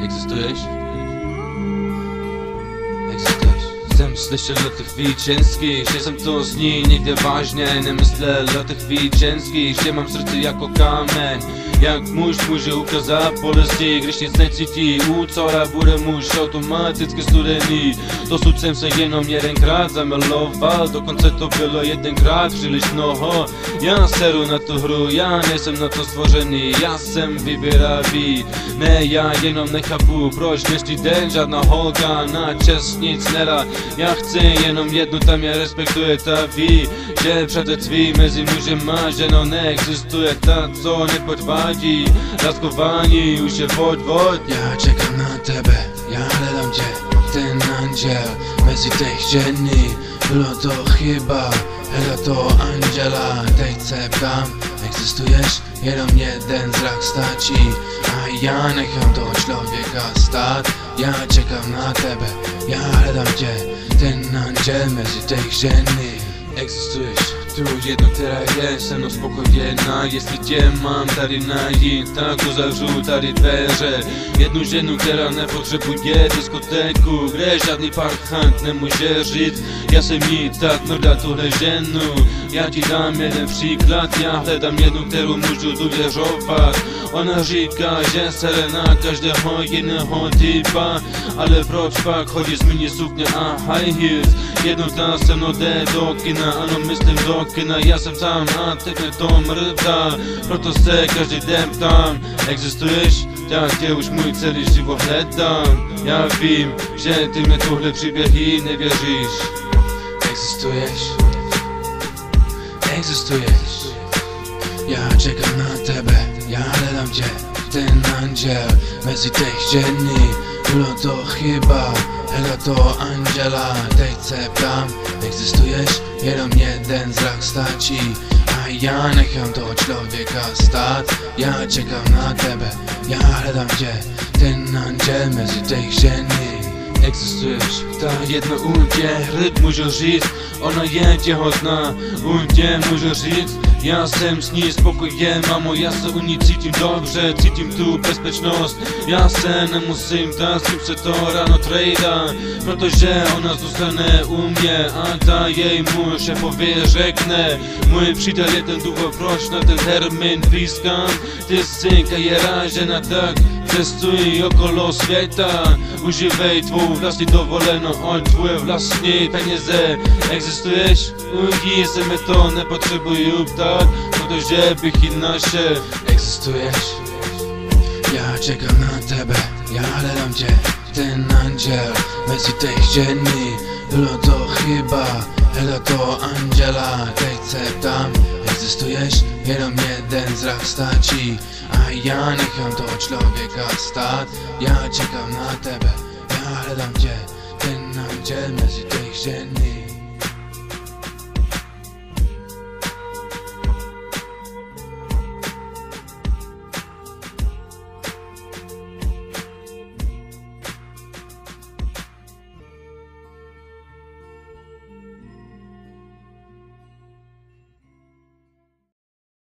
Existuješ? Existuješ. Jsem slyšel o těch víčenských, že jsem to zní někde vážně. Nemyslel o těch víčenských, že mám srdce jako kámen. Jak muž může ukázat bolesti, když nic necítí. U cora bude muž automaticky studený. Dosud jsem se jenom jedenkrát zamiloval, dokonce to bylo jedenkrát příliš mnoho. Já seru na tu hru, já nejsem na to stvořený, já jsem vybíravý. Ne, já jenom nechápu, proč dnešní den žádná holka na čest nic nedá. Já chci jenom jednu, tam je respektuje, ta ví, že přátelství mezi mužem a ženou neexistuje, ta co nepodvádí. Láskování už je vod. Já čekám na tebe, já hledám tě, ten anděl mezi těch ženy. Bylo to chyba, hledat to anděla. Teď se ptám, existuješ? Jenom jeden zrak stačí a já nechám toho člověka stát. Já čekám na tebe, já hledám tě, ten anděl mezi těch ženy. Existuješ, tu jednu, která je se mnou spokojená. Jestli tě mám tady najít, tak uzavřu tady dveře. Jednu ženu, která nepotřebuje diskotéku, kde žádný parchant nemůže říct, já jsem jí tak mrdá tuhle ženu. Já ti dám jeden příklad, já hledám jednu, kterou můžu důvěřovat. Ona říká, že sere na každého jiného typa, ale proč pak chodí z mini sukně a high heels? Jednou ta se mnou jde do kina, ano myslím do kina, já jsem sám a teď mě to mrdá. Proto se každý den ptám, existuješ? Tak tě už můj celý život hledám. Já vím, že ty mě tuhle příběhy nevěříš. Existuješ? Existuješ? Já čekám na tebe, já hledám tě, ten anděl mezi těch ženy. Bylo to chyba, hledat to anděla. Teď se ptám, existuješ? Jenom jeden zrak stačí a já nechám toho člověka stát. Já čekám na tebe, já hledám tě, ten anděl mezi těch ženy. Existuješ, ta jedna u tě hned můžu říct, ona je těhotná, u tě můžu říct, já jsem s ní spokojen, mamo, já se u ní cítím dobře, cítím tu bezpečnost. Já se nemusím ptát, s kým se to ráno trejdá, protože ona zůstane u mě a ta jej muž šéfovi řekne. Můj přítel je ten důvod, proč na ten termín pískám. Ty synka je rážena, tak cestuj okolo světa. Užívej tvou vlastní dovolenou od tvoje vlastní peněze. Existuješ? U ní se mi to nepotřebuju ptát, protože bych ji našel. Existuješ? Já čekám na tebe, já hledám tě, ten anděl mezi těch ženy. Bylo to chyba, hledat to anděla. Teď se ptám, existuješ? Jenom jeden zrak stačí a já nechám toho člověka stát. Já čekám na tebe, já hledám tě, ten anděl mezi těch ženy.